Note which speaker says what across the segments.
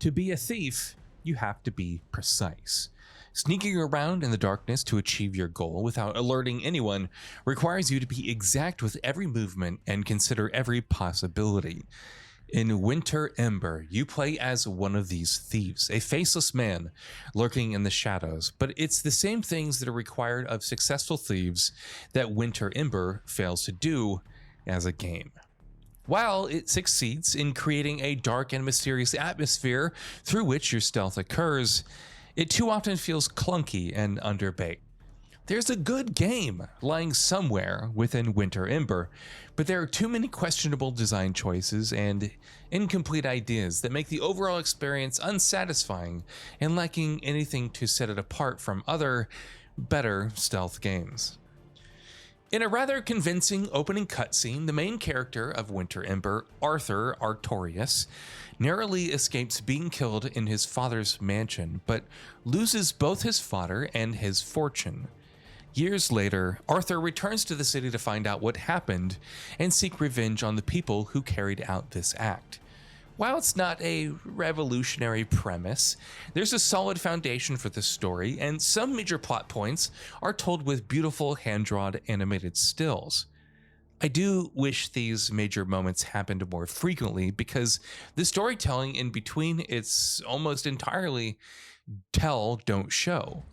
Speaker 1: To be a thief, you have to be precise. Sneaking around in the darkness to achieve your goal without alerting anyone requires you to be exact with every movement and consider every possibility. In Winter Ember, you play as one of these thieves, a faceless man lurking in the shadows, but it's the same things that are required of successful thieves that Winter Ember fails to do as a game. While it succeeds in creating a dark and mysterious atmosphere through which your stealth occurs, it too often feels clunky and underbaked. There's a good game lying somewhere within Winter Ember, but there are too many questionable design choices and incomplete ideas that make the overall experience unsatisfying and lacking anything to set it apart from other, better stealth games. In a rather convincing opening cutscene, the main character of Winter Ember, Arthur Artorias, narrowly escapes being killed in his father's mansion, but loses both his fodder and his fortune. Years later, Arthur returns to the city to find out what happened and seek revenge on the people who carried out this act. While it's not a revolutionary premise, there's a solid foundation for this story, and some major plot points are told with beautiful hand-drawn animated stills. I do wish these major moments happened more frequently because the storytelling in between it's almost entirely tell, don't show.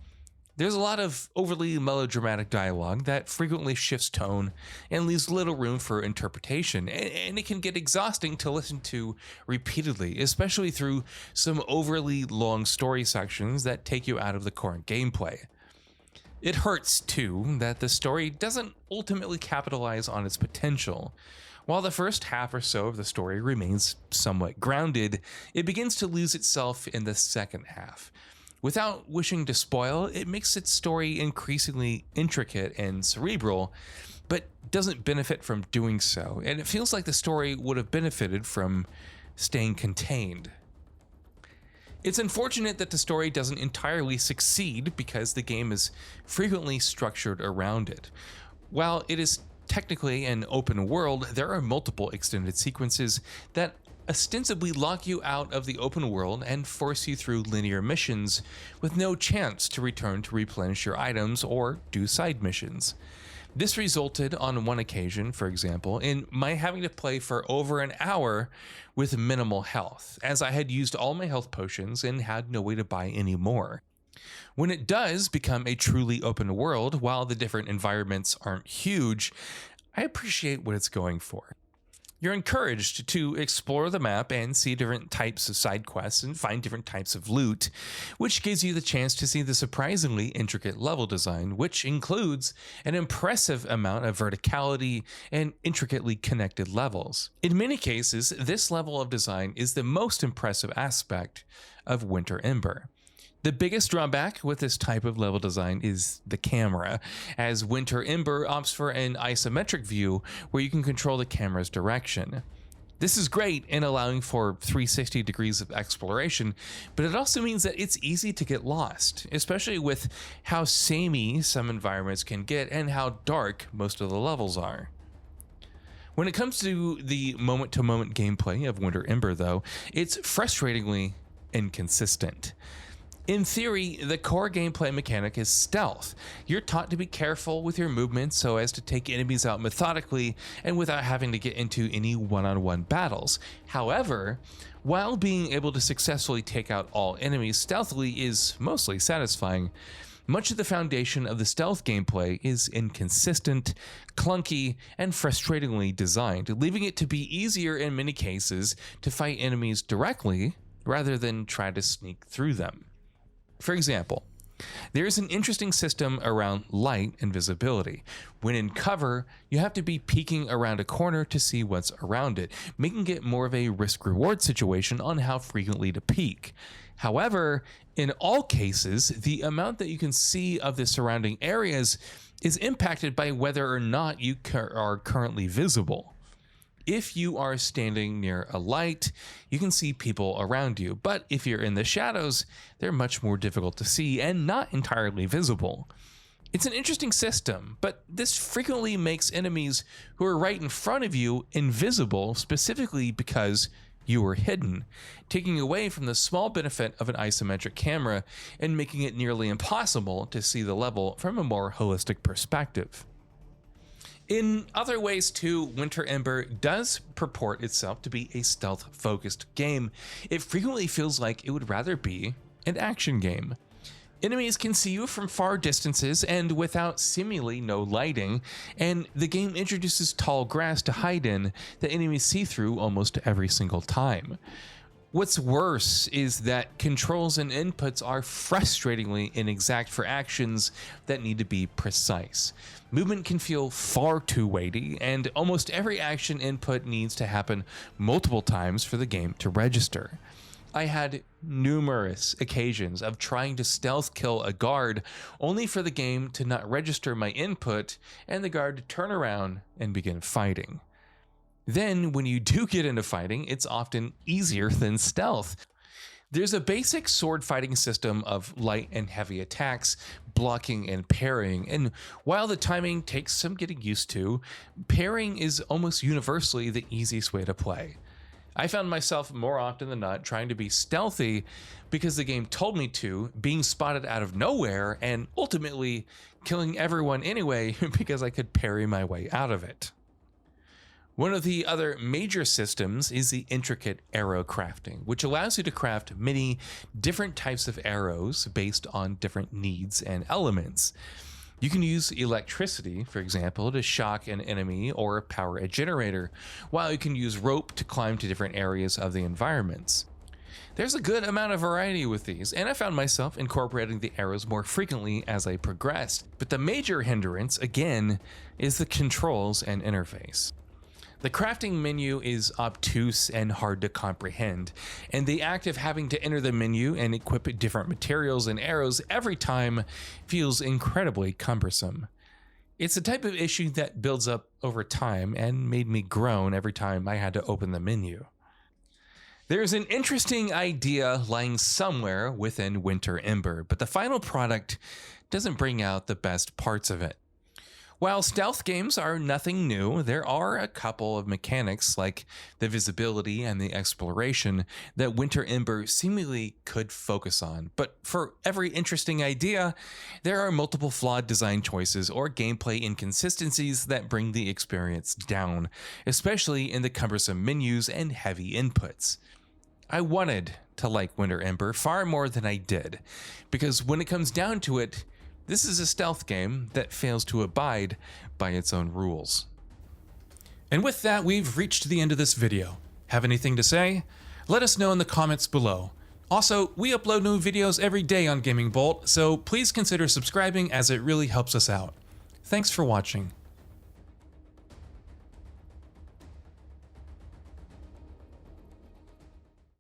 Speaker 1: There's a lot of overly melodramatic dialogue that frequently shifts tone and leaves little room for interpretation, and it can get exhausting to listen to repeatedly, especially through some overly long story sections that take you out of the core gameplay. It hurts, too, that the story doesn't ultimately capitalize on its potential. While the first half or so of the story remains somewhat grounded, it begins to lose itself in the second half. Without wishing to spoil, it makes its story increasingly intricate and cerebral, but doesn't benefit from doing so, and it feels like the story would have benefited from staying contained. It's unfortunate that the story doesn't entirely succeed because the game is frequently structured around it. While it is technically an open world, there are multiple extended sequences that ostensibly lock you out of the open world and force you through linear missions with no chance to return to replenish your items or do side missions. This resulted on one occasion, for example, in my having to play for over an hour with minimal health, as I had used all my health potions and had no way to buy any more. When it does become a truly open world, while the different environments aren't huge, I appreciate what it's going for. You're encouraged to explore the map and see different types of side quests and find different types of loot, which gives you the chance to see the surprisingly intricate level design, which includes an impressive amount of verticality and intricately connected levels. In many cases, this level of design is the most impressive aspect of Winter Ember. The biggest drawback with this type of level design is the camera, as Winter Ember opts for an isometric view where you can control the camera's direction. This is great in allowing for 360 degrees of exploration, but it also means that it's easy to get lost, especially with how samey some environments can get and how dark most of the levels are. When it comes to the moment-to-moment gameplay of Winter Ember, though, it's frustratingly inconsistent. In theory, the core gameplay mechanic is stealth. You're taught to be careful with your movements so as to take enemies out methodically and without having to get into any one-on-one battles. However, while being able to successfully take out all enemies stealthily is mostly satisfying, much of the foundation of the stealth gameplay is inconsistent, clunky, and frustratingly designed, leaving it to be easier in many cases to fight enemies directly rather than try to sneak through them. For example, there is an interesting system around light and visibility. When in cover, you have to be peeking around a corner to see what's around it, making it more of a risk-reward situation on how frequently to peek. However, in all cases, the amount that you can see of the surrounding areas is impacted by whether or not you are currently visible. If you are standing near a light, you can see people around you, but if you're in the shadows, they're much more difficult to see and not entirely visible. It's an interesting system, but this frequently makes enemies who are right in front of you invisible, specifically because you were hidden, taking away from the small benefit of an isometric camera and making it nearly impossible to see the level from a more holistic perspective. In other ways too, Winter Ember does purport itself to be a stealth-focused game. It frequently feels like it would rather be an action game. Enemies can see you from far distances and without seemingly no lighting, and the game introduces tall grass to hide in that enemies see through almost every single time. What's worse is that controls and inputs are frustratingly inexact for actions that need to be precise. Movement can feel far too weighty, and almost every action input needs to happen multiple times for the game to register. I had numerous occasions of trying to stealth kill a guard only for the game to not register my input and the guard to turn around and begin fighting. Then, when you do get into fighting, it's often easier than stealth. There's a basic sword fighting system of light and heavy attacks, blocking and parrying, and while the timing takes some getting used to, parrying is almost universally the easiest way to play. I found myself more often than not trying to be stealthy because the game told me to, being spotted out of nowhere, and ultimately killing everyone anyway because I could parry my way out of it. One of the other major systems is the intricate arrow crafting, which allows you to craft many different types of arrows based on different needs and elements. You can use electricity, for example, to shock an enemy or power a generator, while you can use rope to climb to different areas of the environments. There's a good amount of variety with these, and I found myself incorporating the arrows more frequently as I progressed. But the major hindrance, again, is the controls and interface. The crafting menu is obtuse and hard to comprehend, and the act of having to enter the menu and equip different materials and arrows every time feels incredibly cumbersome. It's a type of issue that builds up over time and made me groan every time I had to open the menu. There's an interesting idea lying somewhere within Winter Ember, but the final product doesn't bring out the best parts of it. While stealth games are nothing new, there are a couple of mechanics like the visibility and the exploration that Winter Ember seemingly could focus on. But for every interesting idea, there are multiple flawed design choices or gameplay inconsistencies that bring the experience down, especially in the cumbersome menus and heavy inputs. I wanted to like Winter Ember far more than I did, because when it comes down to it, this is a stealth game that fails to abide by its own rules. And with that, we've reached the end of this video. Have anything to say? Let us know in the comments below. Also, we upload new videos every day on GamingBolt, so please consider subscribing as it really helps us out. Thanks for watching.